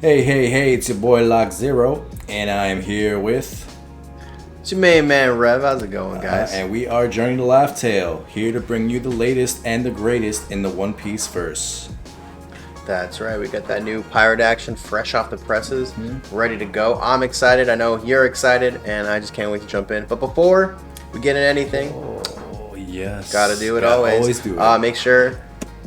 Hey, it's your boy Lock Zero, and I am here with... It's your main man, Rev. How's it going, guys? and we are Journey to Laugh Tale, here to bring you the latest and the greatest in the One Piece verse. That's right. We got that new pirate action fresh off the presses, ready to go. I'm excited. I know you're excited, and I just can't wait to jump in. But before we get into anything, Yes. gotta do it Gotta always. always do it.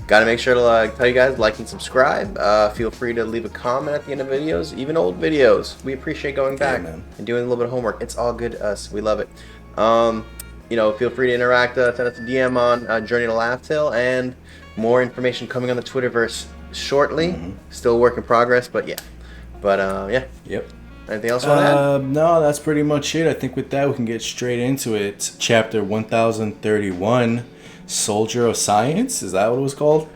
Gotta make sure to tell you guys, like and subscribe. Feel free to leave a comment at the end of videos, even old videos. We appreciate going back and doing a little bit of homework. It's all good to us. We love it. Feel free to interact. Send us a DM on Journey to Laugh Tale, and more information coming on the Twitterverse shortly. Still a work in progress, but yeah. Yep. Anything else you want to add? No, that's pretty much it. I think with that we can get straight into it. Chapter 1031, Soldier of Science. Is that what it was called?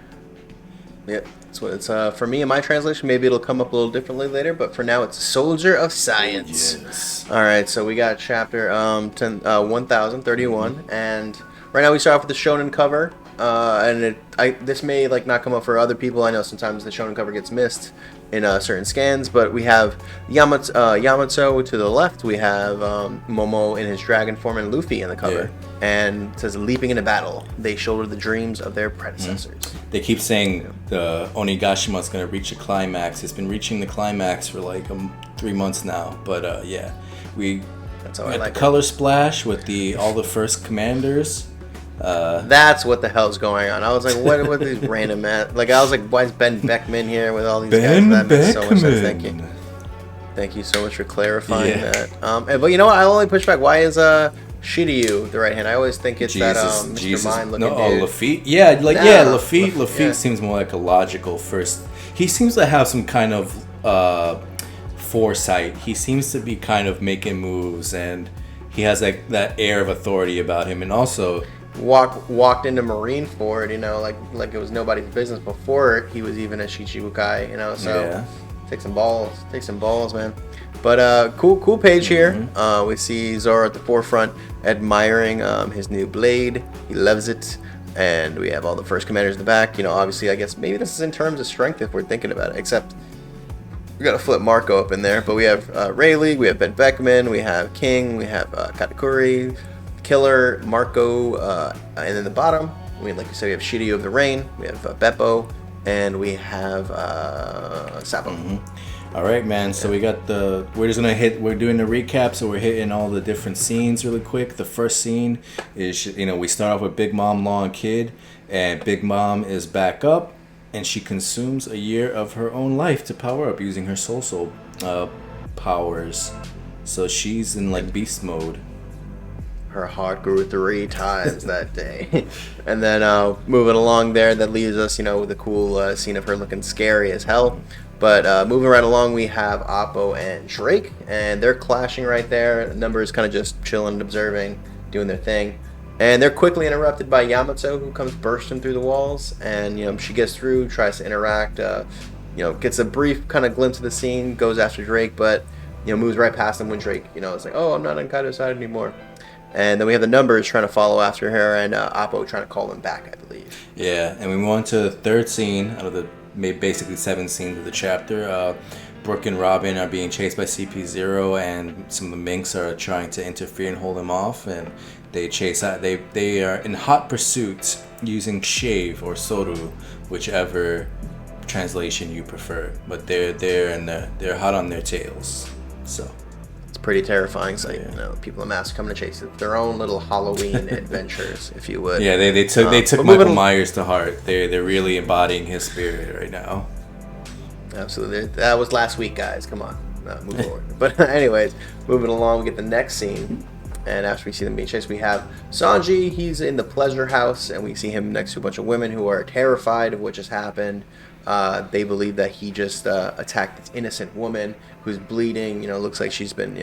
Yep. That's what it's for me in my translation. Maybe it'll come up a little differently later, but for now it's Soldier of Science. Yes. All right, so we got chapter 1031, and right now we start off with the shonen cover. This may not come up for other people. I know sometimes the shonen cover gets missed in certain scans, but we have Yamato to the left. We have Momo in his dragon form and Luffy in the cover, and it says, "Leaping into battle, they shoulder the dreams of their predecessors." They keep saying the Onigashima's gonna reach a climax. It's been reaching the climax for 3 months now, but we That's how got I like the it. color splash with all the first commanders. That's what the hell's going on. I was like, what are these random I was like, why is Ben Beckman here with all these guys? That makes so much sense. Thank you. Thank you so much for clarifying that. But you know what? I'll only push back. Why is Shiryu the right hand? I always think it's Mr. Mind looking dude. Lafitte. Yeah, Lafitte. Yeah. Lafitte seems more like a logical first. He seems to have some kind of foresight. He seems to be kind of making moves, and he has that air of authority about him, and also walked into Marineford, like it was nobody's business before he was even a Shichibukai, so take some balls, man. But cool page here. We see Zoro at the forefront admiring his new blade. He loves it. And we have all the first commanders in the back. Obviously, I guess maybe this is in terms of strength if we're thinking about it, except we got to flip Marco up in there. But we have Rayleigh, we have Ben Beckman, we have King, we have Katakuri, Killer, Marco, and then the bottom, like you said, we have Shiryu of the Rain, we have Beppo, and we have Sappo. All right, man. So we're doing the recap, so we're hitting all the different scenes really quick. The first scene is, we start off with Big Mom, Law, and Kid, and Big Mom is back up, and she consumes a year of her own life to power up using her soul powers. So she's in beast mode. Her heart grew 3 times that day. And then moving along there, that leaves us, with a cool scene of her looking scary as hell. But moving right along, we have Oppo and Drake, and they're clashing right there. Numbers kind of just chilling and observing, doing their thing. And they're quickly interrupted by Yamato, who comes bursting through the walls. And, she gets through, tries to interact, gets a brief kind of glimpse of the scene, goes after Drake, but, moves right past him when Drake, it's like, oh, I'm not on Kaido's side anymore. And then we have the Numbers trying to follow after her, and Oppo trying to call them back, I believe. Yeah, and we move on to the third scene out of the basically 7 scenes of the chapter. Brooke and Robin are being chased by CP0, and some of the Minks are trying to interfere and hold them off. And they chase out. They are in hot pursuit using Shave or Soru, whichever translation you prefer. But they're hot on their tails. So. Pretty terrifying sight, people in masks coming to chase it. Their own little Halloween adventures, if you would. Yeah, they took Michael Myers to heart. They're really embodying his spirit right now. Absolutely. That was last week, guys. Come on, move forward. But anyways, moving along, we get the next scene, and after we see them being chased, we have Sanji. He's in the pleasure house, and we see him next to a bunch of women who are terrified of what just happened. They believe that he just attacked this innocent woman who's bleeding. Looks like she's been,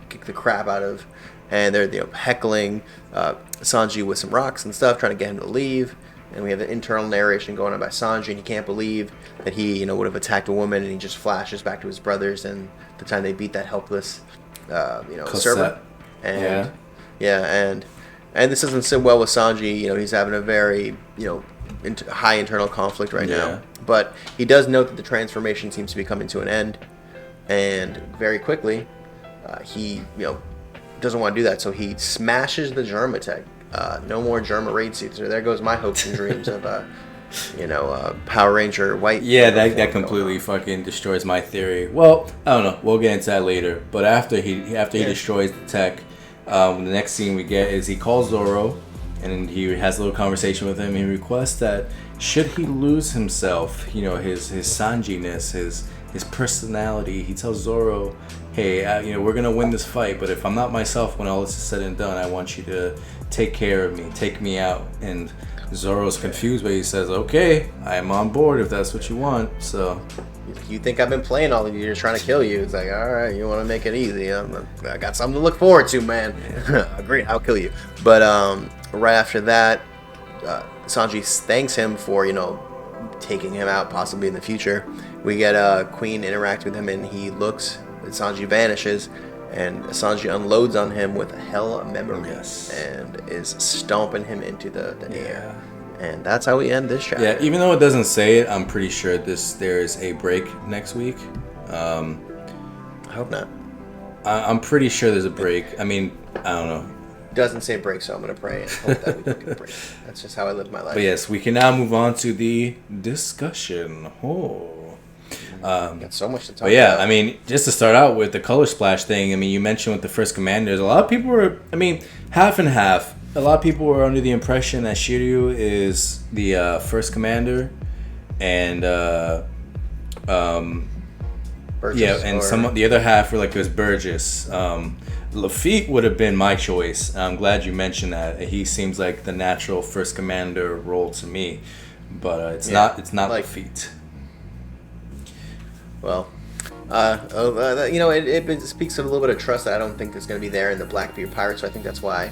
kicked the crap out of. And they're, heckling Sanji with some rocks and stuff, trying to get him to leave. And we have the internal narration going on by Sanji, and he can't believe that he, would have attacked a woman. And he just flashes back to his brothers and the time they beat that helpless, server. And and this doesn't sit well with Sanji. He's having a very, high internal conflict right Yeah. now. But he does note that the transformation seems to be coming to an end, and very quickly, he doesn't want to do that, so he smashes the Germa tech. No more Germa raid suits. So there goes my hopes and dreams of Power Ranger white. Yeah, that completely fucking destroys my theory. Well, I don't know. We'll get into that later. But after he destroys the tech, the next scene we get is he calls Zoro, and he has a little conversation with him. He requests that should he lose himself, his Sanji-ness, his personality, he tells Zoro, hey, we're gonna win this fight, but if I'm not myself when all this is said and done, I want you to take care of me, take me out. And Zoro's confused, but he says, okay, I am on board if that's what you want. So you think I've been playing all of you, trying to kill you. It's like, all right, you want to make it easy. I got something to look forward to, man. Great, I'll kill you. But right after that, Sanji thanks him for taking him out possibly in the future. We get Queen interact with him, and he looks, and Sanji vanishes, and Sanji unloads on him with a hell memory, and is stomping him into the air. And that's how we end this chapter. Yeah, even though it doesn't say it, I'm pretty sure there's a break next week. I hope not. I'm pretty sure there's a break. I mean, I don't know. It doesn't say break, so I'm going to pray and hope that we can get a break. That's just how I live my life. But yes, we can now move on to the discussion. Got so much to talk But yeah, about. I mean, just to start out with the color splash thing, I mean, you mentioned with the first commanders, a lot of people were, half and half. A lot of people were under the impression that Shiryu is the first commander, and Burgess the other half were like it was Burgess. Lafitte would have been my choice. I'm glad you mentioned that. He seems like the natural first commander role to me, but it's not. It's not like, Lafitte. Well, it speaks of a little bit of trust that I don't think is going to be there in the Blackbeard Pirates. So I think that's why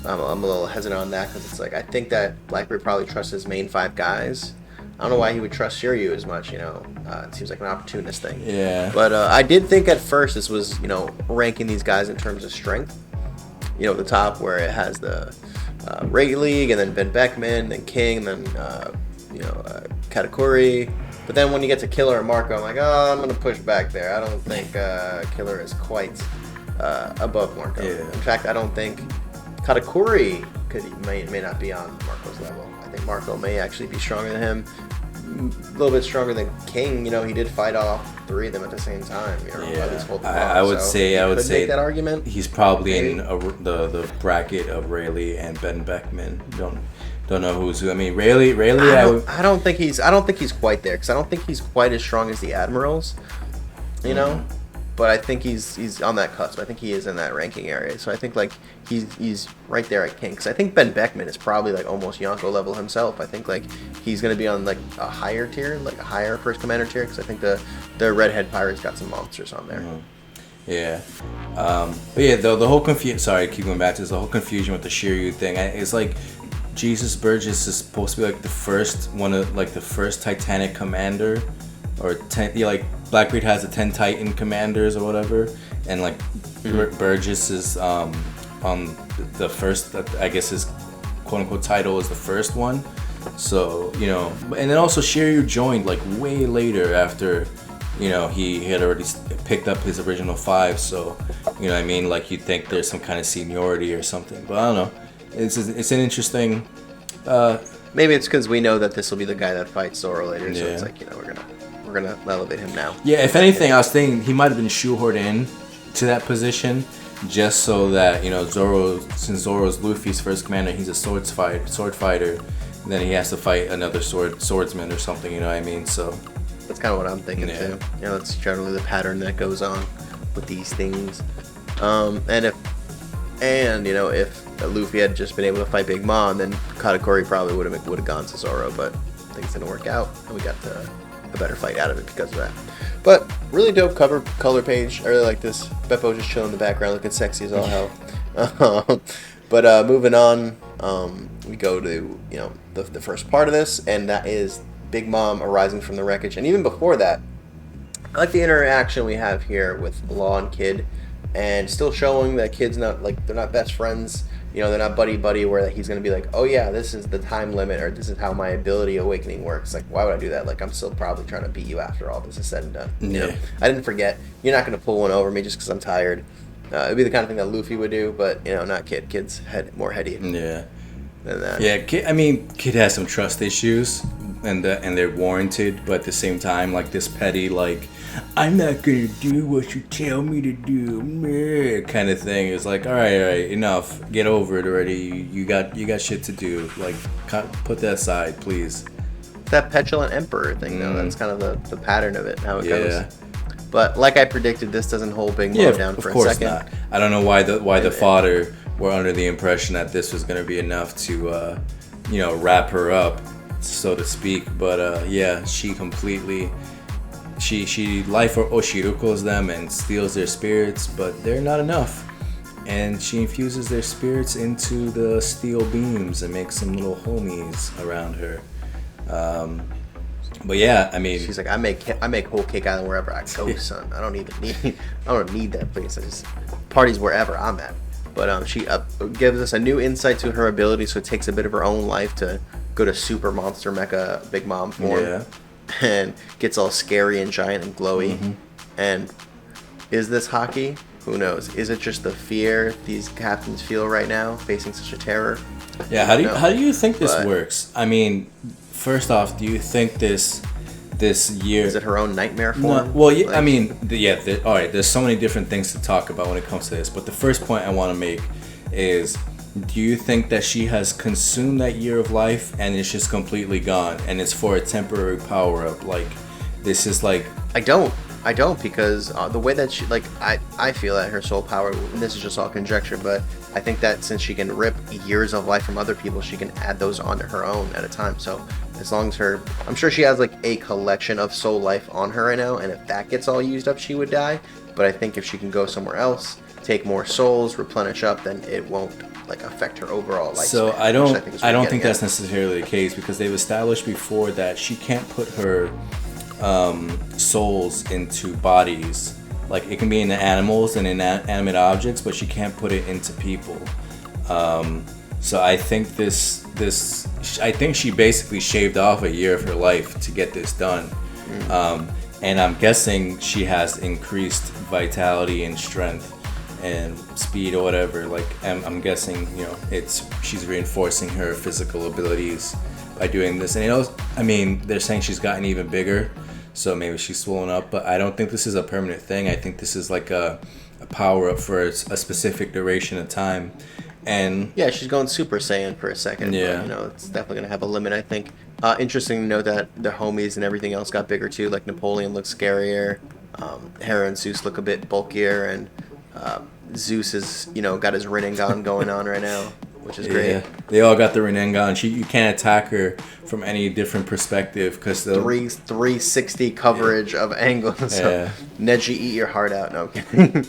I'm a little hesitant on that, because it's like I think that Blackbeard probably trusts his main 5 guys. I don't know why he would trust Shiryu as much. It seems like an opportunist thing. Yeah. But I did think at first this was ranking these guys in terms of strength. The top where it has the Ray League, and then Ben Beckman, then King, and then Katakuri. But then when you get to Killer and Marco, I'm like, I'm going to push back there. I don't think Killer is quite above Marco. Yeah. In fact, I don't think Katakuri may not be on Marco's level. I think Marco may actually be stronger than him. A little bit stronger than King. He did fight off 3 of them at the same time. At least hold them off. I would say make that argument. He's probably in the bracket of Rayleigh and Ben Beckman. Don't know who's who. I mean, Rayleigh. I don't think he's quite there, because I don't think he's quite as strong as the Admirals. But I think he's on that cusp. I think he is in that ranking area. So I think like he's right there at King. Because I think Ben Beckman is probably like almost Yonko level himself. I think like he's gonna be on like a higher tier, like a higher first commander tier. Because I think the Redhead Pirates got some monsters on there. Mm-hmm. Yeah, but yeah, the whole confusion. Sorry, I keep going back to this. The whole confusion with the Shiryu thing. It's like Jesus Burgess is supposed to be like the first Titanic commander, or like Blackbeard has the 10 Titan commanders or whatever, and like Burgess is on the first. I guess his quote unquote title is the first one. So and then also Shiryu joined like way later after. He had already picked up his original 5, so what I mean, like you'd think there's some kind of seniority or something, but I don't know. It's an interesting. Maybe it's because we know that this will be the guy that fights Zoro later, so Yeah. it's like we're gonna elevate him now. Yeah, if anything, I was thinking he might have been shoehorned in to that position just so that since Zoro's Luffy's first commander, he's a sword fighter, then he has to fight another swordsman or something. You know what I mean? So. That's kind of what I'm thinking too. That's generally the pattern that goes on with these things. And if Luffy had just been able to fight Big Mom, then Katakuri probably would have gone to Zoro, but things didn't work out, and we got a better fight out of it because of that. But really dope color page. I really like this. Beppo just chilling in the background, looking sexy as all hell. But moving on, we go to the first part of this, and that is Big Mom arising from the wreckage. And even before that, I like the interaction we have here with Law and Kid, and still showing that Kid's not they're not best friends. you know, they're not buddy buddy where he's gonna be like, oh yeah, this is the time limit, or this is how my ability awakening works. Like, why would I do that? Like, I'm still probably trying to beat you after all this is said and done. You know? I didn't forget. You're not gonna pull one over me just because I'm tired. It'd be the kind of thing that Luffy would do, but you know, not Kid. Kid's more heady. Yeah. Than that. Yeah, Kid has some trust issues, and they're warranted, but at the same time, like this petty, like, I'm not gonna do what you tell me to do, meh, kind of thing. Is like, all right, enough, get over it already. You got shit to do. Like, put that aside, please. That petulant emperor thing, though. That's kind of the pattern of it, how it goes. But like I predicted, this doesn't hold Big Mom down for a second. Not. I don't know why the fodder were under the impression that this was gonna be enough to, wrap her up, so to speak. But she completely. She life or Oshiruko's them and steals their spirits, but they're not enough. And she infuses their spirits into the steel beams and makes some little homies around her. But yeah, I mean, she's like, I make whole cake island wherever I go, son. I don't need that place. I just parties wherever I'm at. But she gives us a new insight to her ability, so it takes a bit of her own life to go to super monster mecha Big Mom form. Yeah. And gets all scary and giant and glowy. Mm-hmm. And is this hockey? Who knows? Is it just the fear these captains feel right now, facing such a terror? Yeah. How do you think this works? I mean, first off, do you think this year is it her own nightmare form? No, well, I mean, all right. There's so many different things to talk about when it comes to this, but the first point I want to make is, do you think that she has consumed that year of life and it's just completely gone and it's for a temporary power up? Like, this is like... I don't because the way that she, like, I feel that her soul power, and this is just all conjecture, but I think that since she can rip years of life from other people, she can add those onto her own at a time. So as long as I'm sure she has like a collection of soul life on her right now, and if that gets all used up, she would die. But I think if she can go somewhere else, take more souls, replenish up, then it won't like affect her overall life. So I don't think that's necessarily the case, because they've established before that she can't put her souls into bodies. Like, it can be in the animals and inanimate objects, but she can't put it into people. So I think I think she basically shaved off a year of her life to get this done. And I'm guessing she has increased vitality and strength and speed or whatever. Like, I'm guessing, she's reinforcing her physical abilities by doing this. And they're saying she's gotten even bigger, so maybe she's swollen up, but I don't think this is a permanent thing. I think this is like a power up for a specific duration of time. And yeah, she's going Super Saiyan for a second. Yeah, but, it's definitely gonna have a limit, I think. Interesting to note that the homies and everything else got bigger too. Like, Napoleon looks scarier, Hera and Zeus look a bit bulkier, and Zeus is got his Rinnegan going on right now, which is great. Yeah, they all got the Rinnegan. You can't attack her from any different perspective because the 360 coverage of angles. Yeah. So, Neji, eat your heart out. No, I'm kidding.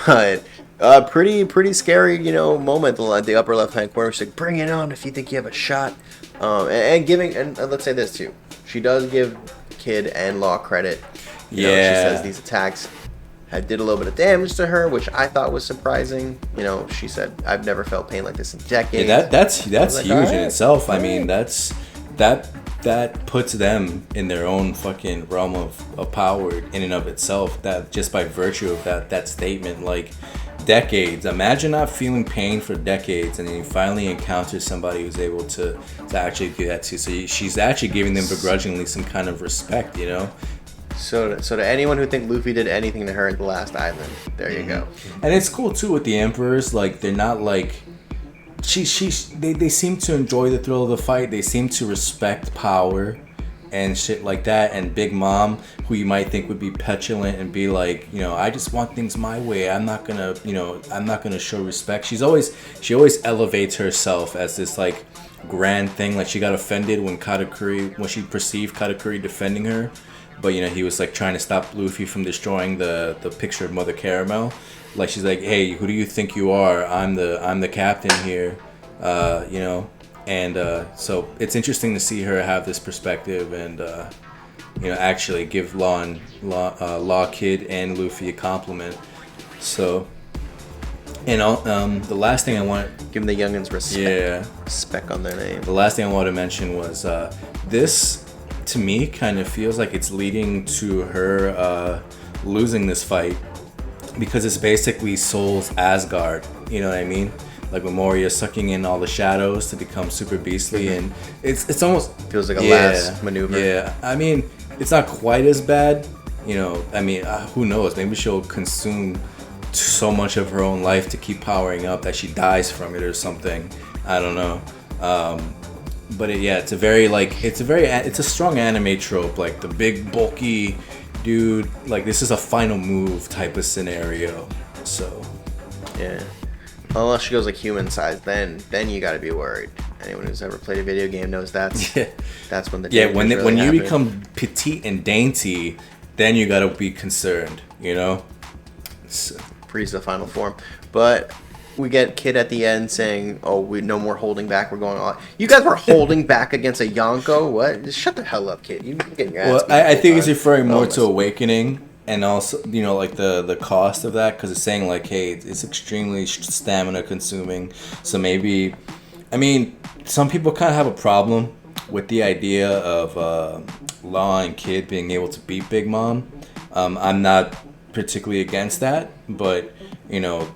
But pretty scary, moment at the upper left hand corner. She's like, bring it on if you think you have a shot. And let's say this too. She does give Kid and Law credit. She says these attacks did a little bit of damage to her, which I thought was surprising. She said, I've never felt pain like this in decades. Yeah, that's huge in itself. I mean, that puts them in their own fucking realm of power in and of itself. That just by virtue of that statement, like, decades. Imagine not feeling pain for decades, and then you finally encounter somebody who's able to actually do that too. So she's actually giving them begrudgingly some kind of respect, So to anyone who think Luffy did anything to her at the last island, there you go. And it's cool too with the emperors. Like, they're not like they seem to enjoy the thrill of the fight. They seem to respect power and shit like that. And Big Mom, who you might think would be petulant and be like, I just want things my way. I'm not gonna show respect. She always elevates herself as this like grand thing. Like, she got offended when she perceived Katakuri defending her. But he was like trying to stop Luffy from destroying the picture of Mother Caramel. Like, she's like, hey, who do you think you are? I'm the captain here, And so it's interesting to see her have this perspective and actually give Law Kid and Luffy a compliment. So And the last thing I want, Give them the youngins respect. yeah, Respect on their name. the last thing I wanted to mention was this. To me, kind of feels like it's leading to her losing this fight because it's basically Soul's Asgard. You know what I mean? Like when Moria sucking in all the shadows to become super beastly, and it's almost Feels like a last maneuver. Yeah, I mean, it's not quite as bad. You know, I mean, who knows? Maybe she'll consume so much of her own life to keep powering up that she dies from it or something. I don't know. But it's a strong anime trope, like the big bulky dude. Like this is a final move type of scenario. So Yeah. Unless she goes like human size, then you got to be worried. Anyone who's ever played a video game knows that's when the when really when you happening. become petite and dainty, then you gotta be concerned. You know. Freeze the final form, but we get Kid at the end saying, "Oh, we no more holding back. We're going on." You guys were holding back against a Yonko. What? Just shut the hell up, Kid. You're getting your ass. Well, beat I the think whole it's time. referring more Oh, to Awakening, and also like the cost of that, because it's saying like, hey, it's extremely stamina consuming. So maybe, I mean, some people kind of have a problem with the idea of Law and Kid being able to beat Big Mom. I'm not particularly against that, but you know,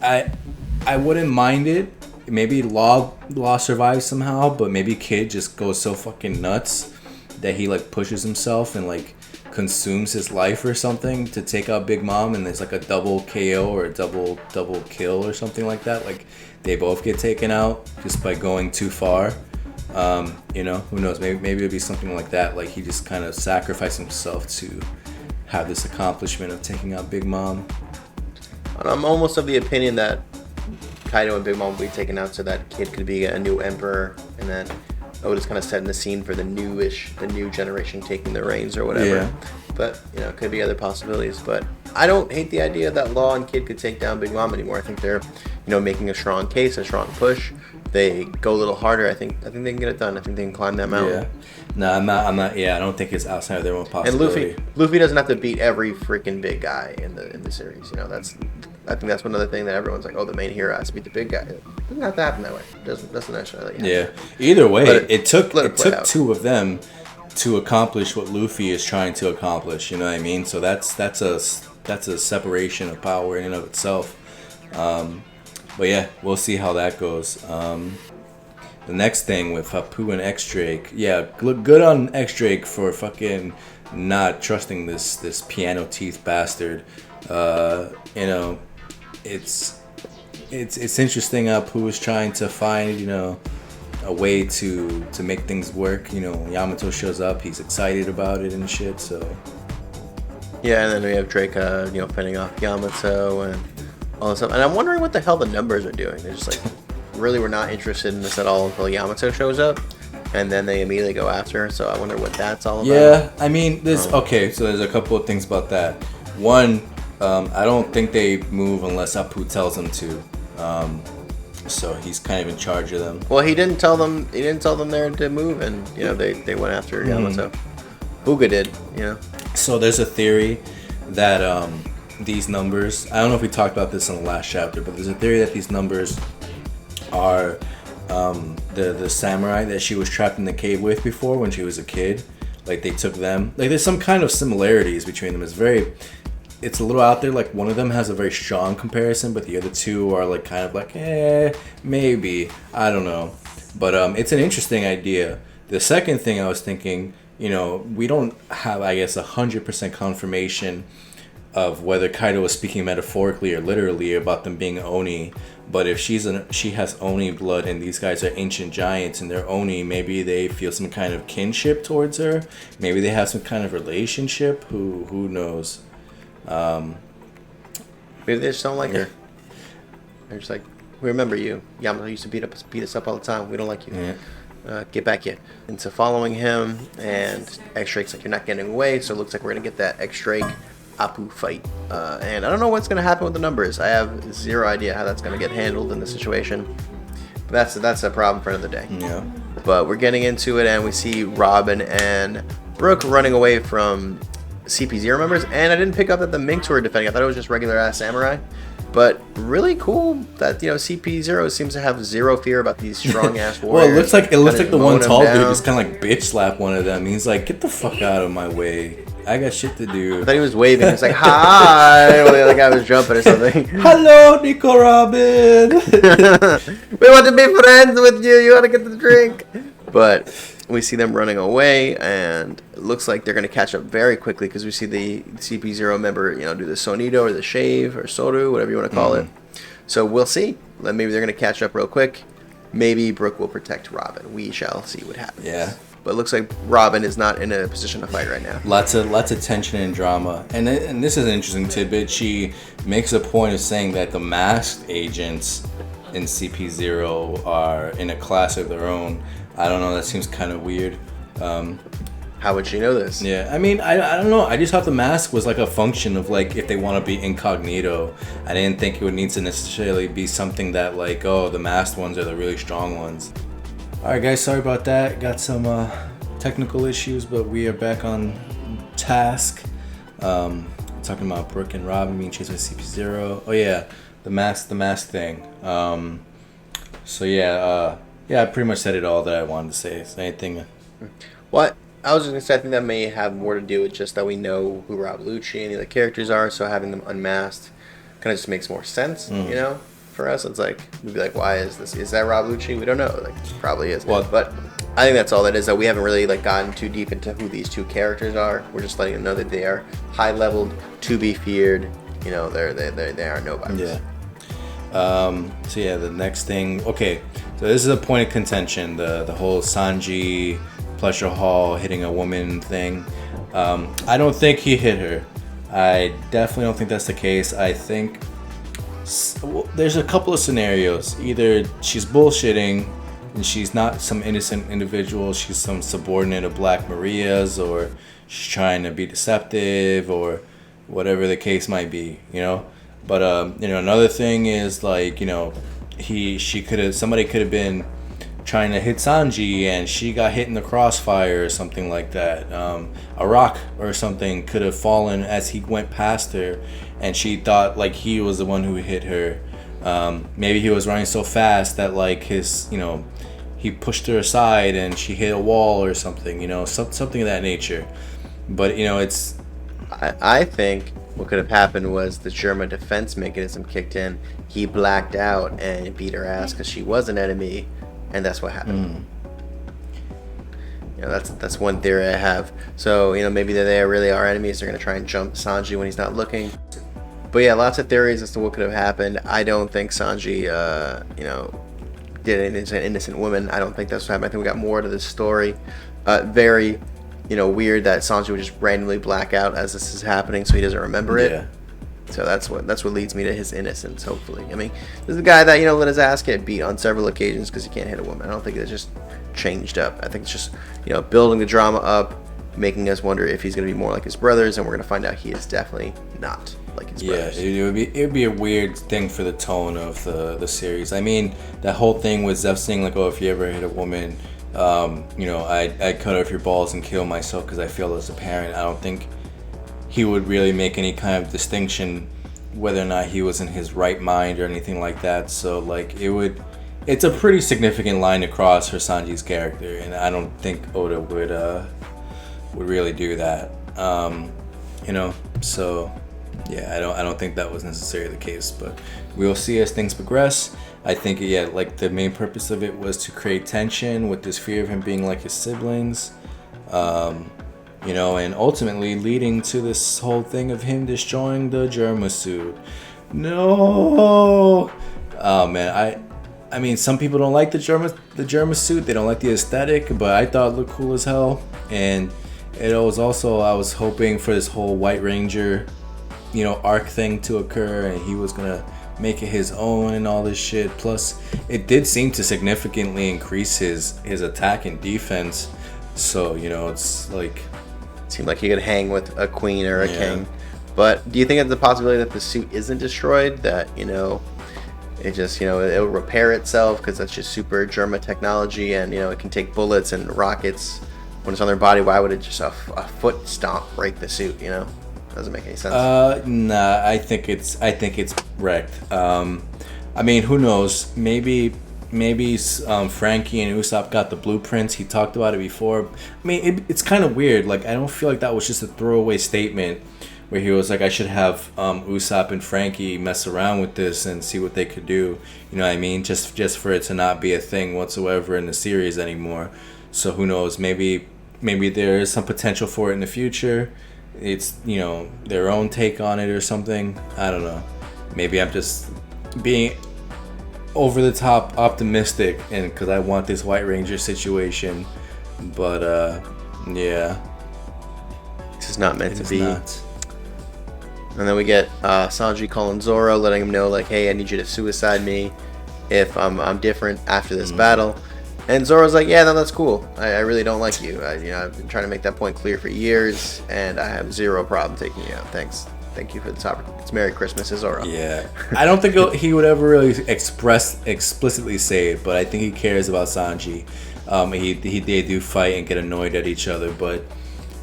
I wouldn't mind it. Maybe Law survives somehow, but maybe Kid just goes so fucking nuts that he like pushes himself and like consumes his life or something to take out Big Mom, and there's like a double KO or a double kill or something like that. Like they both get taken out just by going too far. You know, who knows? Maybe it'd be something like that. Like he just kind of sacrificed himself to have this accomplishment of taking out Big Mom. I'm almost of the opinion that Kaido and Big Mom will be taken out so that Kid could be a new emperor, and then Oda's kind of setting the scene for the new generation taking the reins or whatever. Yeah. But, you know, it could be other possibilities. But I don't hate the idea that Law and Kid could take down Big Mom anymore. I think they're, making a strong case, a strong push. They go a little harder. I think they can get it done. I think they can climb that mountain. Yeah. No, I'm not. Yeah, I don't think it's outside of their own possibility. And Luffy doesn't have to beat every freaking big guy in the series. I think that's another thing that everyone's like, oh, the main hero has to beat the big guy. It doesn't have to happen that way. It doesn't necessarily happen. Yeah. Either way, it took out. two of them to accomplish what Luffy is trying to accomplish. You know what I mean? So that's a separation of power in and of itself. But yeah, we'll see how that goes. The next thing with Hapu and X-Drake, yeah, look good on X-Drake for fucking not trusting this piano teeth bastard. It's interesting how Hapu is trying to find a way to make things work. Yamato shows up, he's excited about it and shit. So yeah, and then we have Drake, fending off Yamato and all this stuff. And I'm wondering what the hell the numbers are doing. They're just like, really, we're not interested in this at all until Yamato shows up, and then they immediately go after her. So I wonder what that's all about. Yeah, I mean, okay, so there's a couple of things about that. One, I don't think they move unless Hapu tells them to. So he's kind of in charge of them. Well, he didn't tell them there to move, and they went after Yamato. Uga did, So there's a theory that these numbers, I don't know if we talked about this in the last chapter, but there's a theory that these numbers are the samurai that she was trapped in the cave with before when she was a kid. Like they took them. Like there's some kind of similarities between them. It's a little out there. Like one of them has a very strong comparison, but the other two are like kind of like maybe, I don't know. But it's an interesting idea. The second thing I was thinking, we don't have, I guess, 100% confirmation of whether Kaido is speaking metaphorically or literally about them being Oni. But if she has Oni blood and these guys are ancient giants and they're Oni, maybe they feel some kind of kinship towards her. Maybe they have some kind of relationship. Who knows? Maybe they just don't like her. They're just like, we remember you. Yamato used to beat us up all the time. We don't like you. Yeah. Get back here. Into following him, and X-Drake's like, you're not getting away, so it looks like we're going to get that X-Drake Hapu fight. And I don't know what's going to happen with the numbers. I have zero idea how that's going to get handled in the situation. But that's a problem for another day. Yeah. But we're getting into it, and we see Robin and Brooke running away from CP0 members. And I didn't pick up that the Minks were defending. I thought it was just regular ass samurai. But really cool that CP0 seems to have zero fear about these strong ass warriors. Well, it looks like the one tall dude down. just kind of like bitch slap one of them. He's like, get the fuck out of my way. I got shit to do. I thought he was waving. He's like, hi, while the other guy was jumping or something. Hello, Nico Robin. We want to be friends with you. You want to get the drink. But we see them running away, and it looks like they're going to catch up very quickly because we see the CP0 member, do the Sonido or the Shave or Soru, whatever you want to call it. So we'll see. Maybe they're going to catch up real quick. Maybe Brooke will protect Robin. We shall see what happens. Yeah. But it looks like Robin is not in a position to fight right now. Lots of tension and drama. And this is an interesting tidbit. She makes a point of saying that the masked agents in CP0 are in a class of their own. I don't know. That seems kind of weird. How would she know this? Yeah, I mean, I don't know. I just thought the mask was like a function of like if they want to be incognito. I didn't think it would need to necessarily be something that like, oh, the masked ones are the really strong ones. All right, guys, sorry about that. Got some technical issues, but we are back on task. Talking about Brooke and Robin being chased by CP0. Oh yeah, the mask thing. Yeah, I pretty much said it all that I wanted to say. Is there anything? What? I was just going to say, I think that may have more to do with just that we know who Rob Lucci and the other characters are, so having them unmasked kind of just makes more sense, for us. It's like, we'd be like, why is this? Is that Rob Lucci? We don't know. Like, it probably is. Well, but I think that's all that is, that we haven't really gotten too deep into who these two characters are. We're just letting them know that they are high-leveled, to be feared. They are nobodies. Yeah. So yeah, the next thing. Okay, so this is a point of contention. The whole Sanji pleasure hall hitting a woman thing. I don't think he hit her. I definitely don't think that's the case. I think there's a couple of scenarios. Either she's bullshitting and she's not some innocent individual. She's some subordinate of Black Maria's, or she's trying to be deceptive, or whatever the case might be. But another thing is like somebody could have been trying to hit Sanji and she got hit in the crossfire or something like that. A rock or something could have fallen as he went past her, and she thought like he was the one who hit her. Maybe he was running so fast that like he pushed her aside and she hit a wall or something. Something of that nature. But it's. I think what could have happened was the German defense mechanism kicked in. He blacked out and beat her ass because she was an enemy, and that's what happened. That's one theory I have. So maybe they really are enemies. They're gonna try and jump Sanji when he's not looking. But yeah, lots of theories as to what could have happened. I don't think Sanji, did anything to an innocent woman. I don't think that's what happened. I think we got more to this story. Very. Weird that Sanji would just randomly black out as this is happening, so he doesn't remember it. Yeah. So that's what leads me to his innocence. Hopefully, I mean, this is the guy that let his ass get beat on several occasions because he can't hit a woman. I don't think it's just changed up. I think it's just building the drama up, making us wonder if he's gonna be more like his brothers, and we're gonna find out he is definitely not like his brothers. Yeah, it would be a weird thing for the tone of the series. I mean, that whole thing with Zeph saying like, oh, if you ever hit a woman. I'd cut off your balls and kill myself because I feel as a parent. I don't think he would really make any kind of distinction whether or not he was in his right mind or anything like that. So like it's a pretty significant line to cross for Sanji's character, and I don't think Oda would really do that. So yeah, I don't think that was necessarily the case, but we'll see as things progress. I think, like the main purpose of it was to create tension with this fear of him being like his siblings, and ultimately leading to this whole thing of him destroying the Germa suit. No! Oh man, I mean, some people don't like the Germa suit. They don't like the aesthetic, but I thought it looked cool as hell. And it was also, I was hoping for this whole White Ranger, arc thing to occur, and he was gonna make it his own and all this shit. Plus, it did seem to significantly increase his attack and defense. So, it's like... It seemed like he could hang with a queen or a king. But do you think it's a possibility that the suit isn't destroyed? That, it just, it'll repair itself because that's just super Germa technology, and, it can take bullets and rockets when it's on their body. Why would it just a foot stomp break the suit, Doesn't make any sense. Nah, I think it's wrecked. I mean, who knows? Maybe Frankie and Usopp got the blueprints. He talked about it before. I mean, it's kind of weird. Like, I don't feel like that was just a throwaway statement where he was like, I should have Usopp and Frankie mess around with this and see what they could do. You know what I mean? Just for it to not be a thing whatsoever in the series anymore. So who knows? Maybe there is some potential for it in the future. It's, you know, their own take on it or something. I don't know. Maybe I'm just being over the top optimistic, and because I want this White Ranger situation, but yeah, this is not meant to be. Not. And then we get Sanji calling Zoro, letting him know like, hey, I need you to suicide me if I'm different after this battle. And Zoro's like, yeah, no, that's cool. I really don't like you. I've been trying to make that point clear for years, and I have zero problem taking you out. Thank you for the topic. It's Merry Christmas, Zoro. Yeah, I don't think he would ever really explicitly say it, but I think he cares about Sanji. They do fight and get annoyed at each other, but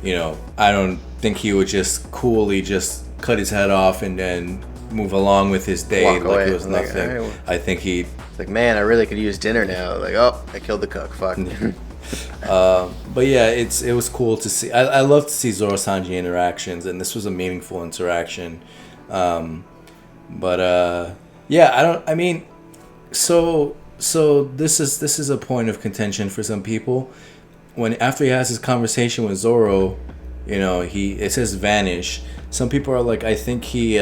you know, I don't think he would just coolly just cut his head off and then move along with his day Walk like away. it was nothing. Like, I think he. Like, man, I really could use dinner now. Like, oh, I killed the cook. Fuck. But yeah, it was cool to see. I love to see Zoro Sanji interactions, and this was a meaningful interaction. Yeah, I mean, so this is a point of contention for some people. When after he has his conversation with Zoro, you know, it says vanish. Some people are like, I think he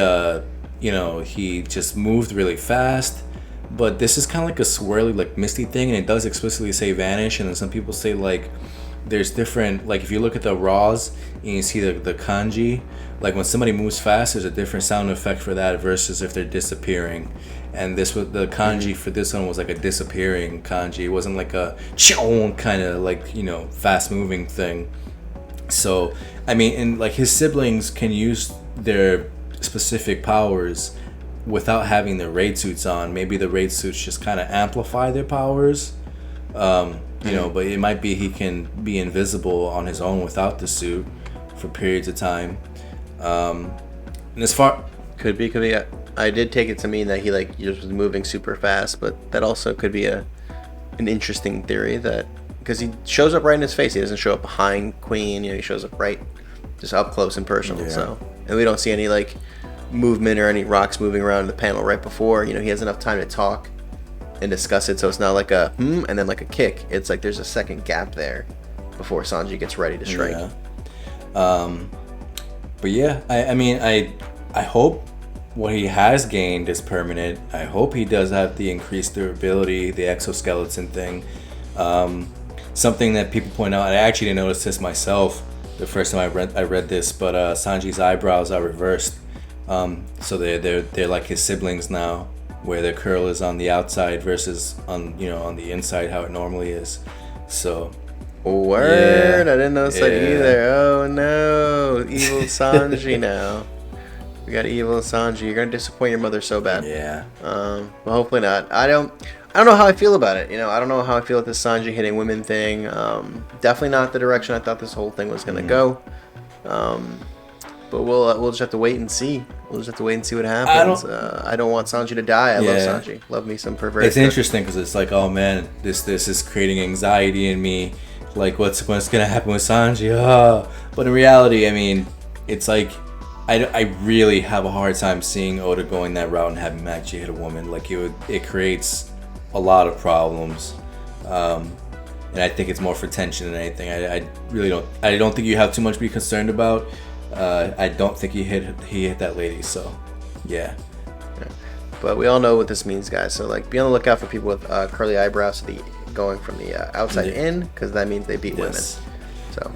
just moved really fast. But this is kind of like a swirly, like misty thing, and it does explicitly say vanish. And then some people say like there's different, like if you look at the raws and you see the kanji, like when somebody moves fast, there's a different sound effect for that versus if they're disappearing. And the kanji for this one was like a disappearing kanji. It wasn't like a chon kind of like, you know, fast moving thing. So I mean, and like his siblings can use their specific powers without having the raid suits on. Maybe the raid suits just kind of amplify their powers, you know, but it might be he can be invisible on his own without the suit for periods of time. And as far could be. I did take it to mean that he like just was moving super fast, but that also could be an interesting theory, that because he shows up right in his face. He doesn't show up behind Queen. You know, he shows up right, just up close and personal. Yeah. So, and we don't see any like movement or any rocks moving around the panel right before. You know, he has enough time to talk and discuss it, so it's not like a and then like a kick. It's like there's a second gap there before Sanji gets ready to strike. Yeah. But yeah, I mean, I hope what he has gained is permanent. I hope he does have the increased durability, the exoskeleton thing. Something that people point out, I actually didn't notice this myself the first time I read this, but Sanji's eyebrows are reversed. So they're like his siblings now, where their curl is on the outside versus on the inside how it normally is. So word, yeah, I didn't notice that either. Oh no, evil Sanji now. We got evil Sanji. You're gonna disappoint your mother so bad. Yeah. But hopefully not. I don't know how I feel about it. You know, I don't know how I feel with this Sanji hitting women thing. Definitely not the direction I thought this whole thing was gonna go. But we'll just have to wait and see. We'll just have to wait and see what happens. I don't want Sanji to die. I love Sanji. Love me some perverted. It's interesting because it's like, oh man, this is creating anxiety in me. Like, what's gonna happen with Sanji? But in reality, I mean, it's like I really have a hard time seeing Oda going that route and having him actually hit a woman. Like it creates a lot of problems. And I think it's more for tension than anything. I really don't. I don't think you have too much to be concerned about. I don't think he hit that lady. So, yeah. But we all know what this means, guys. So like, be on the lookout for people with curly eyebrows, going from the outside in, because that means they beat women. So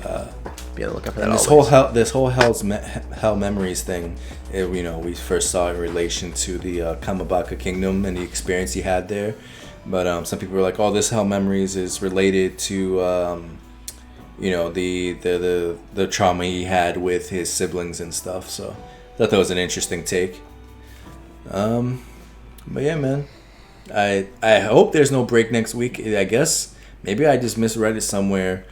be on the lookout for that. And this whole Hell Memories thing, we first saw in relation to the Kamabaka Kingdom and the experience he had there. But some people were like, "Oh, this Hell Memories is related to the trauma he had with his siblings and stuff." So I thought that was an interesting take. But yeah, man, I hope there's no break next week. I guess maybe I just misread it somewhere.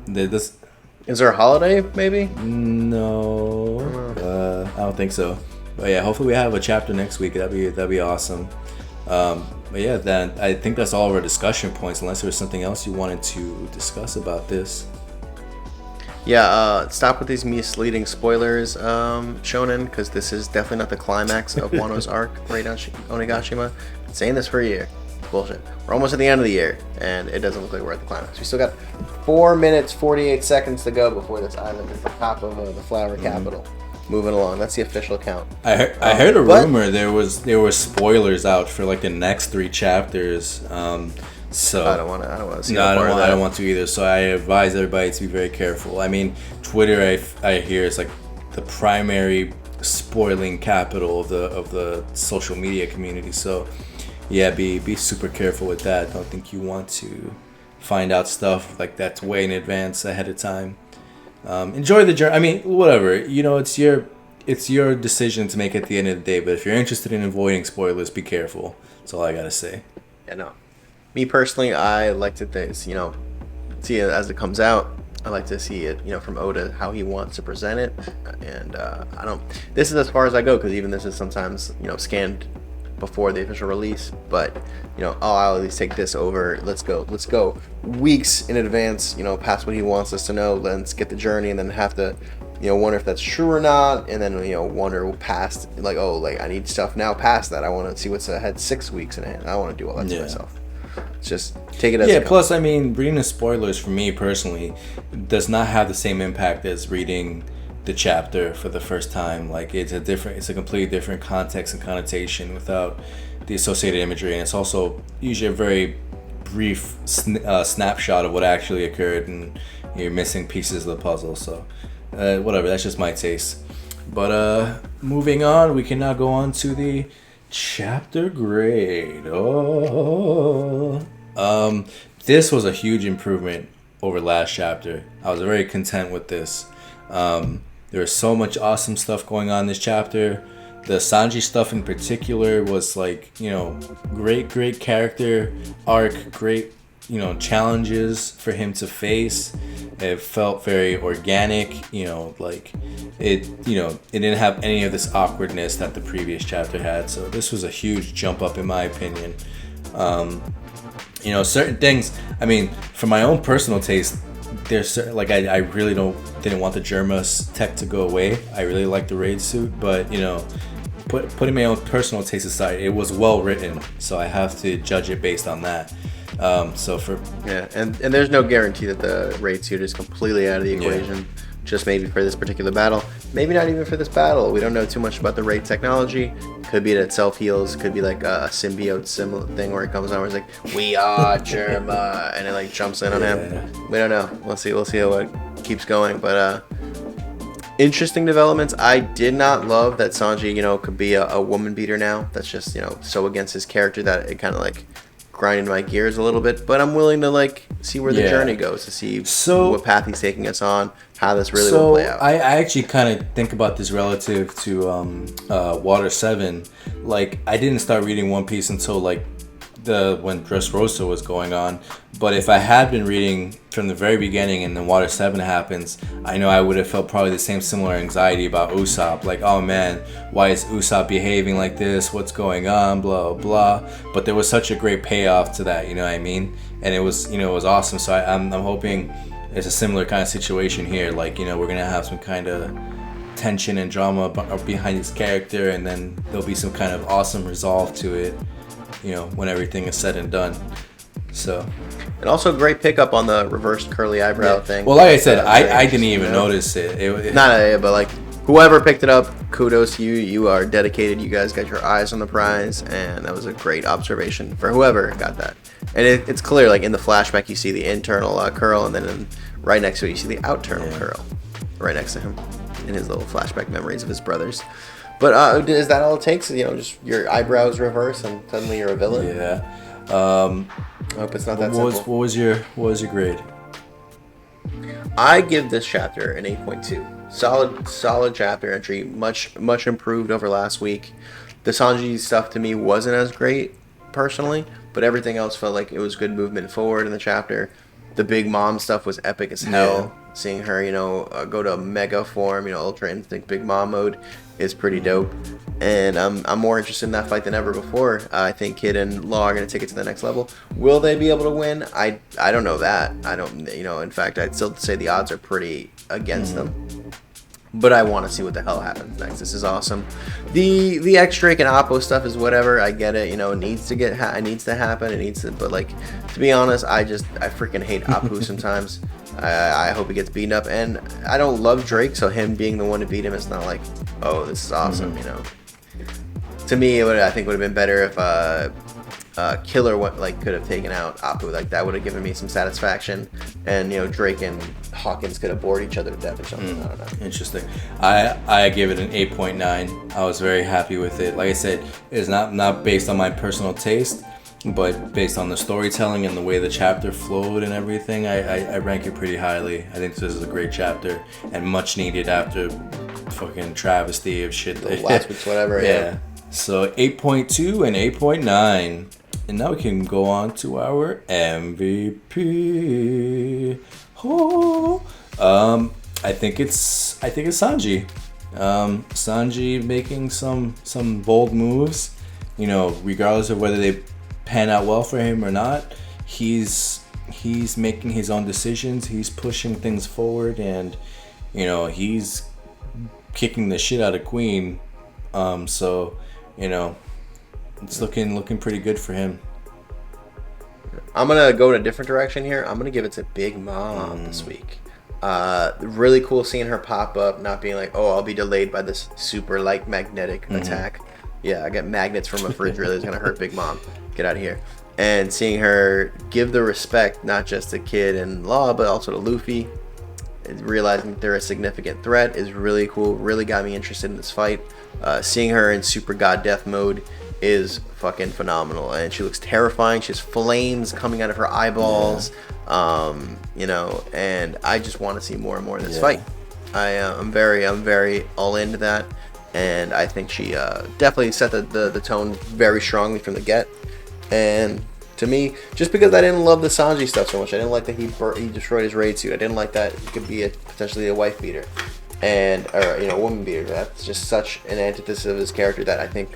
This. It Is there a holiday, maybe? No, I don't think so. But yeah, hopefully we have a chapter next week. That'd be awesome. But yeah, then I think that's all of our discussion points. Unless there was something else you wanted to discuss about this. Yeah, stop with these misleading spoilers, Shonen, because this is definitely not the climax of Wano's arc, Raid Onigashima. Been saying this for a year. Bullshit. We're almost at the end of the year, and it doesn't look like we're at the climax. We still got 4 minutes, 48 seconds to go before this island is the top of the flower capital. Moving along. That's the official count. I heard a rumor there were spoilers out for like the next 3 chapters. So I don't want to see. No, I don't want to either. So I advise everybody to be very careful. I mean, Twitter, I hear is like the primary spoiling capital of the social media community. So yeah, be super careful with that. I don't think you want to find out stuff like that's way in advance ahead of time. Enjoy the journey. I mean, whatever. It's your decision to make at the end of the day. But if you're interested in avoiding spoilers, be careful. That's all I gotta say. Yeah, no. Me personally, I like to see it as it comes out. I like to see it, from Oda, how he wants to present it. And this is as far as I go, because even this is sometimes, scanned before the official release. But, I'll at least take this over. Let's go weeks in advance, past what he wants us to know. Let's get the journey and then have to, wonder if that's true or not. And then, wonder past, I need stuff now past that. I want to see what's ahead 6 weeks in ahead. I want to do all that to myself. Just take it as it comes. Plus, I mean, reading the spoilers for me personally does not have the same impact as reading the chapter for the first time. Like, it's a completely different context and connotation without the associated imagery, and it's also usually a very brief snapshot of what actually occurred, and you're missing pieces of the puzzle. So, whatever. That's just my taste. But moving on, we can now go on to the chapter grade. This was a huge improvement over last chapter. I was very content with this. There was so much awesome stuff going on in this chapter. The Sanji stuff in particular was great character arc, great challenges for him to face. It felt very organic, it didn't have any of this awkwardness that the previous chapter had. So this was a huge jump up in my opinion. Certain things, I mean, for my own personal taste, there's certain, I really didn't want the Germa's tech to go away. I really like the raid suit, but putting my own personal taste aside, it was well written, so I have to judge it based on that. And there's no guarantee that the raid suit is completely out of the equation. Yeah. Just maybe for this particular battle, maybe not even for this battle. We don't know too much about the raid technology. Could be that it self heals. Could be like a symbiote similar thing where it comes on where it's like, we are Germa, and it jumps in on him. We don't know. We'll see how it keeps going. But interesting developments. I did not love that Sanji, could be a woman beater now. That's just so against his character that it kind of grinding my gears a little bit, but I'm willing to see where the journey goes, to see what path he's taking us on, how this really will play out. I actually kind of think about this relative to Water 7. I didn't start reading One Piece until when Dressrosa was going on, but if I had been reading from the very beginning and then Water 7 happens, I know I would have felt probably the same similar anxiety about Usopp, oh man, why is Usopp behaving like this, what's going on, blah blah. But there was such a great payoff to that, you know what I mean, and it was awesome. So I'm hoping it's a similar kind of situation here, we're gonna have some kind of tension and drama behind his character, and then there'll be some kind of awesome resolve to it, when everything is said and done. So, and also great pickup on the reversed curly eyebrow thing. Well, like I said, I didn't even notice it. But whoever picked it up, kudos to you. You are dedicated. You guys got your eyes on the prize, and that was a great observation for whoever got that. And it's clear, in the flashback, you see the internal curl, and then right next to it, you see the outternal curl, right next to him, in his little flashback memories of his brothers. But is that all it takes? Just your eyebrows reverse and suddenly you're a villain? Yeah. I hope it's not that simple. What was your grade? I give this chapter an 8.2. Solid chapter entry. Much improved over last week. The Sanji stuff to me wasn't as great personally, but everything else felt like it was good movement forward in the chapter. The Big Mom stuff was epic as hell. Seeing her, go to Mega form, Ultra Instinct Big Mom mode is pretty dope. And I'm more interested in that fight than ever before. I think Kid and Law are going to take it to the next level. Will they be able to win? I don't know that. I don't, in fact, I'd still say the odds are pretty against them. But I want to see what the hell happens next. This is awesome. The X-Drake and Oppo stuff is whatever. I get it. It needs to it needs to happen. It needs to. But to be honest, I freaking hate Apu sometimes. I hope he gets beaten up. And I don't love Drake, so him being the one to beat him, it's not like, oh, this is awesome. To me, I think would have been better if Killer could have taken out Apu. That would have given me some satisfaction, and Drake and Hawkins could have bored each other to death or something. I don't know. Interesting. I give it an 8.9. I was very happy with it. Like I said, it's not based on my personal taste, but based on the storytelling and the way the chapter flowed and everything. I rank it pretty highly. I think this is a great chapter and much needed after fucking travesty of shit. Last week's whatever. Yeah. So 8.2 and 8.9. And now we can go on to our MVP. Oh, I think it's Sanji. Sanji making some bold moves. Regardless of whether they pan out well for him or not, he's making his own decisions. He's pushing things forward, and he's kicking the shit out of Queen. It's looking pretty good for him. I'm gonna go in a different direction here. I'm gonna give it to Big Mom this week. Really cool seeing her pop up, not being like, oh, I'll be delayed by this super light magnetic attack. Yeah, I got magnets from a refrigerator that's gonna hurt Big Mom. Get out of here. And seeing her give the respect not just to Kid and Law, but also to Luffy, and realizing they're a significant threat is really cool. Really got me interested in this fight. Seeing her in Super God Death mode is fucking phenomenal, and she looks terrifying. She has flames coming out of her eyeballs. And I just want to see more and more of this fight. I'm very all into that, and I think she definitely set the tone very strongly from the get. And to me, just because I didn't love the Sanji stuff so much, I didn't like that he destroyed his raid suit. I didn't like that he could be potentially a wife beater, or woman beater. That's just such an antithesis of his character that I think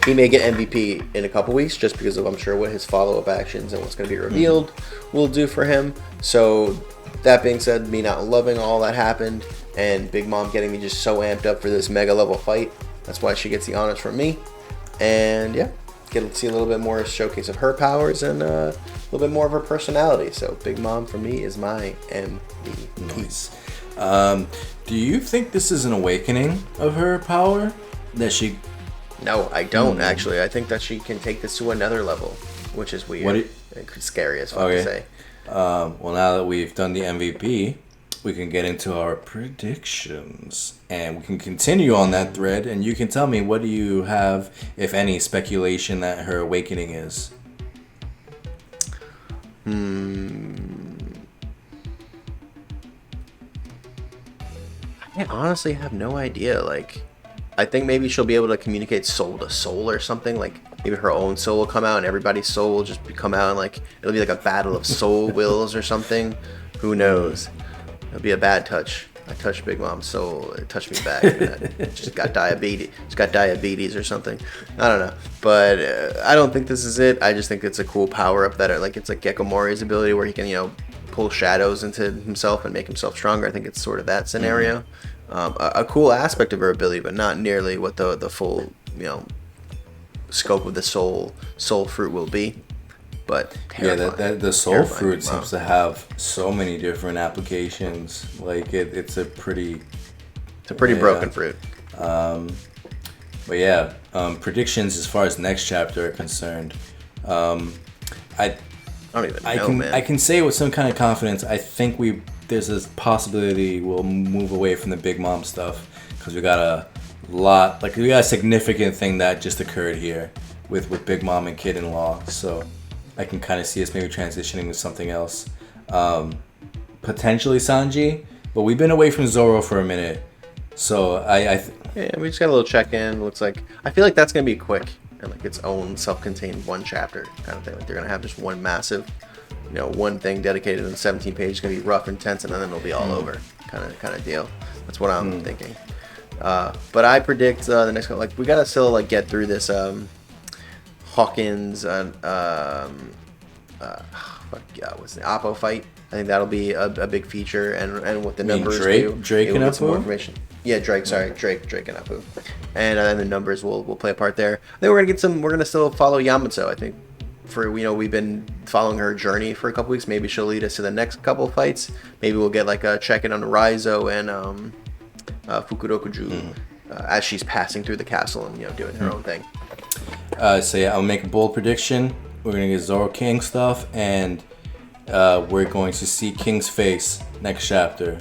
he may get MVP in a couple weeks, just because of, I'm sure, what his follow-up actions and what's going to be revealed will do for him. So that being said, me not loving all that happened, and Big Mom getting me just so amped up for this mega level fight, that's why she gets the honors from me. And yeah, get to see a little bit more showcase of her powers and a little bit more of her personality. So Big Mom for me is my MVP. Nice. Do you think this is an awakening of her power? That she... No, I don't actually. I think that she can take this to another level, which is weird. Scary as fuck to say. Well, now that we've done the MVP, we can get into our predictions, and we can continue on that thread. And you can tell me, what do you have, if any, speculation that her awakening is? I honestly have no idea. I think maybe she'll be able to communicate soul to soul or something. Maybe her own soul will come out and everybody's soul will just come out, and it'll be like a battle of soul wills or something. Who knows? It'll be a bad touch. I touched Big Mom's soul. It touched me back. Just got diabetes or something. I don't know. But I don't think this is it. I just think it's a cool power up that it's like Gecko Mori's ability where he can, pull shadows into himself and make himself stronger. I think it's sort of that scenario. A cool aspect of her ability, but not nearly what the full scope of the soul fruit will be. But that the soul fruit seems to have so many different applications. It's a pretty broken fruit. But yeah, predictions as far as next chapter are concerned. I don't even know, man. I can say with some kind of confidence, I think there's a possibility we'll move away from the Big Mom stuff, because we got a significant thing that just occurred here with Big Mom and Kid-in-Law. So I can kind of see us maybe transitioning to something else. Potentially Sanji, but we've been away from Zoro for a minute. So we just got a little check-in. Looks like, I feel like that's going to be quick and its own self-contained one chapter kind of thing. They're going to have just one massive one thing dedicated in 17 pages is gonna be rough, intense, and then it'll be all over, kind of deal. That's what I'm thinking. But I predict the next couple, like we gotta still like get through this Hawkins what's the Oppo fight. I think that'll be a big feature, and what the numbers do. Drake and Apu? More information. Yeah, Drake and Apu, and then the numbers will play a part there. I think we're gonna get some. We're gonna still follow Yamato. I think we've been following her journey for a couple weeks. Maybe she'll lead us to the next couple of fights. Maybe we'll get like a check in on Raizo and Fukurokuju as she's passing through the castle and doing her own thing. So yeah, I'll make a bold prediction. We're gonna get Zoro King stuff, and we're going to see King's face next chapter.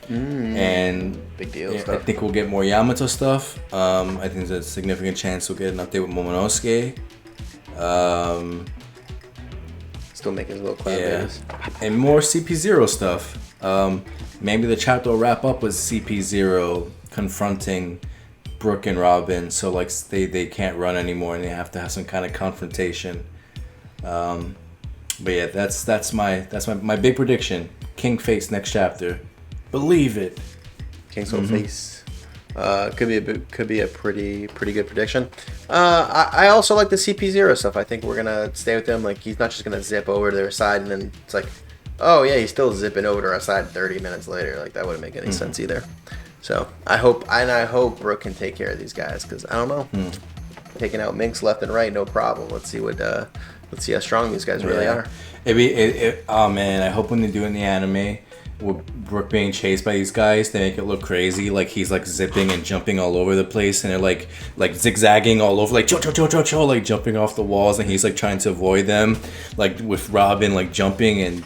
And big deal. I Stuff. think we'll get more Yamato stuff. I think there's a significant chance we'll get an update with Momonosuke. Still making his little cloud babies. And more CP0 stuff. Maybe the chapter will wrap up with CP0 confronting Brooke and Robin, so like they can't run anymore and they have to have some kind of confrontation. But yeah, that's my big prediction. King face next chapter. Believe it. King's whole face. Could be a pretty good prediction. I also like the CP0 stuff. I think we're gonna stay with them. Like he's not just gonna zip over to their side and then it's like, oh yeah, he's still zipping over to our side 30 minutes later. Like that wouldn't make any sense either. So I hope Brooke can take care of these guys, because I don't know, taking out Minx left and right, no problem. Let's see how strong these guys really are. Oh man, I hope when they do in the anime, with Brooke being chased by these guys, they make it look crazy. Like he's like zipping and jumping all over the place, and they're like zigzagging all over, like cho, like jumping off the walls, and he's like trying to avoid them, like with Robin like jumping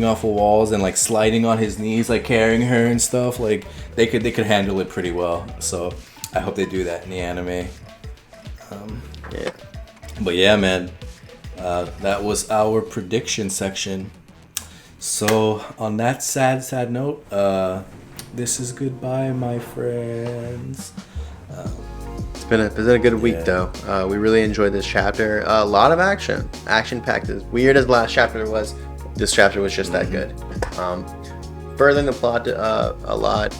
off of walls and like sliding on his knees, like carrying her and stuff. Like they could handle it pretty well. So I hope they do that in the anime. Yeah. But yeah, man, that was our prediction section. So on that sad note, this is goodbye, my friends. It's been a good week though. We really enjoyed this chapter. A lot of action packed. As weird as the last chapter was, this chapter was just that good. Furthering the plot a lot,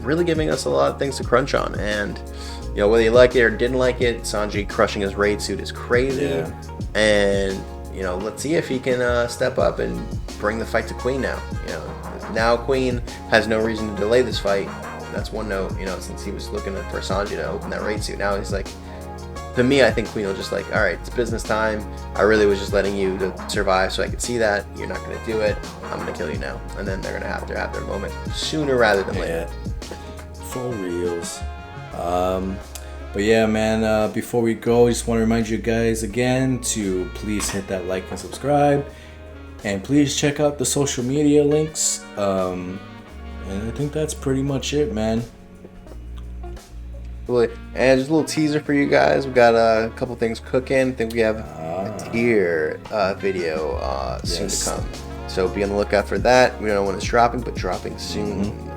really giving us a lot of things to crunch on. And whether you like it or didn't like it, Sanji crushing his raid suit is crazy. And let's see if he can step up and bring the fight to Queen now. Now Queen has no reason to delay this fight. That's one note. Since he was looking for Sanji to open that raid suit, now he's like, to me, I think Queen will just like, all right, it's business time. I really was just letting you to survive so I could see that. You're not going to do it. I'm going to kill you now. And then they're going to have their moment sooner rather than later. For reals. But yeah, man, before we go, I just want to remind you guys again to please hit that like and subscribe. And please check out the social media links. And I think that's pretty much it, man. And just a little teaser for you guys. We got a couple things cooking. I think we have a tier video soon to come. So be on the lookout for that. We don't know when it's dropping, but dropping soon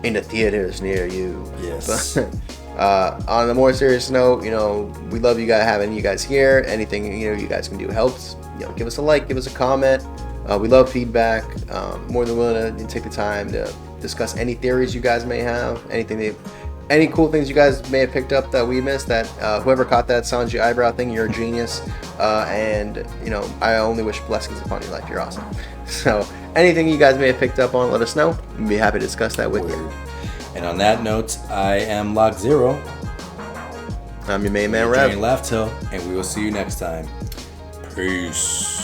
in the theaters near you. Yes. But, on a more serious note, we love you guys, having you guys here. Anything you guys can do helps. Give us a like, give us a comment. We love feedback. More than willing to take the time to discuss any theories you guys may have. Any cool things you guys may have picked up that we missed. That whoever caught that Sanji eyebrow thing, you're a genius. And I only wish blessings upon your life. You're awesome. So anything you guys may have picked up on, let us know. We'd be happy to discuss that with you. And on that note, I am Lock Zero. I'm your main man, Rev. Left Hill, and we will see you next time. Peace.